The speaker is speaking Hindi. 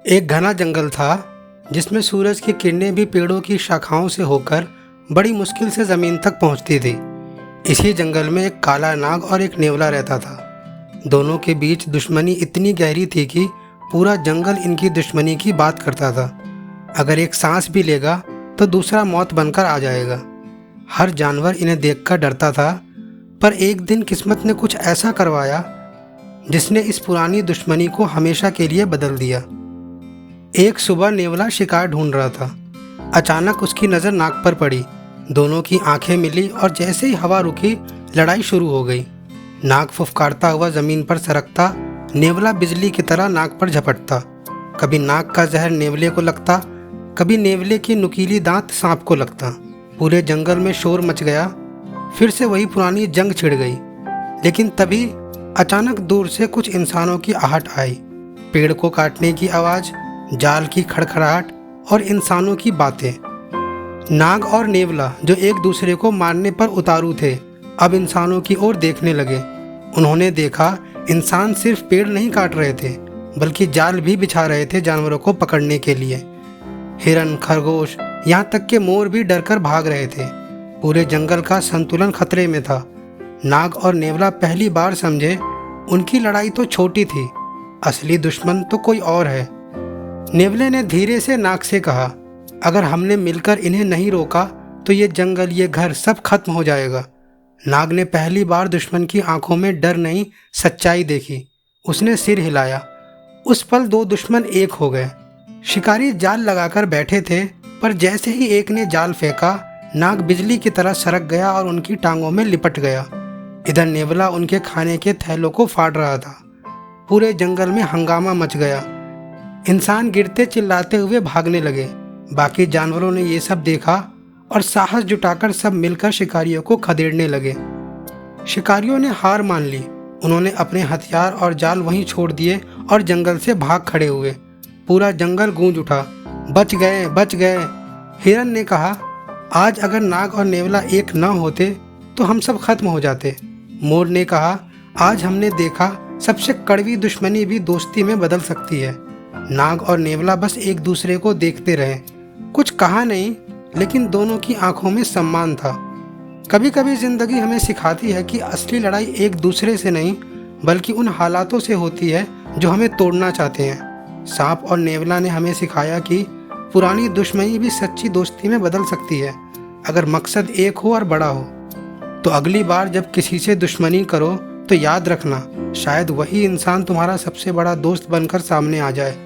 एक घना जंगल था जिसमें सूरज की किरणें भी पेड़ों की शाखाओं से होकर बड़ी मुश्किल से जमीन तक पहुंचती थी। इसी जंगल में एक काला नाग और एक नेवला रहता था। दोनों के बीच दुश्मनी इतनी गहरी थी कि पूरा जंगल इनकी दुश्मनी की बात करता था। अगर एक सांस भी लेगा तो दूसरा मौत बनकर आ जाएगा। हर जानवर इन्हें देखकर डरता था, पर एक दिन किस्मत ने कुछ ऐसा करवाया जिसने इस पुरानी दुश्मनी को हमेशा के लिए बदल दिया। एक सुबह नेवला शिकार ढूंढ रहा था। अचानक उसकी नज़र नाग पर पड़ी। दोनों की आंखें मिली और जैसे ही हवा रुकी, लड़ाई शुरू हो गई। नाग फुफकारता हुआ जमीन पर सरकता, नेवला बिजली की तरह नाग पर झपटता। कभी नाग का जहर नेवले को लगता, कभी नेवले की नुकीली दांत सांप को लगता। पूरे जंगल में शोर मच गया। फिर से वही पुरानी जंग छिड़ गई। लेकिन तभी अचानक दूर से कुछ इंसानों की आहट आई। पेड़ को काटने की आवाज़, जाल की खड़खड़ाहट और इंसानों की बातें। नाग और नेवला जो एक दूसरे को मारने पर उतारू थे, अब इंसानों की ओर देखने लगे। उन्होंने देखा इंसान सिर्फ पेड़ नहीं काट रहे थे, बल्कि जाल भी बिछा रहे थे जानवरों को पकड़ने के लिए। हिरन, खरगोश, यहाँ तक के मोर भी डरकर भाग रहे थे। पूरे जंगल का संतुलन खतरे में था। नाग और नेवला पहली बार समझे, उनकी लड़ाई तो छोटी थी, असली दुश्मन तो कोई और है। नेवले ने धीरे से नाग से कहा, अगर हमने मिलकर इन्हें नहीं रोका तो ये जंगल, ये घर सब खत्म हो जाएगा। नाग ने पहली बार दुश्मन की आंखों में डर नहीं, सच्चाई देखी। उसने सिर हिलाया। उस पल दो दुश्मन एक हो गए। शिकारी जाल लगाकर बैठे थे, पर जैसे ही एक ने जाल फेंका, नाग बिजली की तरह सरक गया और उनकी टांगों में लिपट गया। इधर नेवला उनके खाने के थैलों को फाड़ रहा था। पूरे जंगल में हंगामा मच गया। इंसान गिरते चिल्लाते हुए भागने लगे। बाकी जानवरों ने ये सब देखा और साहस जुटाकर सब मिलकर शिकारियों को खदेड़ने लगे। शिकारियों ने हार मान ली। उन्होंने अपने हथियार और जाल वहीं छोड़ दिए और जंगल से भाग खड़े हुए। पूरा जंगल गूंज उठा, बच गए, बच गए। हिरन ने कहा, आज अगर नाग और नेवला एक न होते तो हम सब खत्म हो जाते। मोर ने कहा, आज हमने देखा सबसे कड़वी दुश्मनी भी दोस्ती में बदल सकती है। नाग और नेवला बस एक दूसरे को देखते रहे। कुछ कहा नहीं, लेकिन दोनों की आंखों में सम्मान था। कभी कभी जिंदगी हमें सिखाती है कि असली लड़ाई एक दूसरे से नहीं, बल्कि उन हालातों से होती है जो हमें तोड़ना चाहते हैं। सांप और नेवला ने हमें सिखाया कि पुरानी दुश्मनी भी सच्ची दोस्ती में बदल सकती है, अगर मकसद एक हो और बड़ा हो। तो अगली बार जब किसी से दुश्मनी करो तो याद रखना, शायद वही इंसान तुम्हारा सबसे बड़ा दोस्त बनकर सामने आ जाए।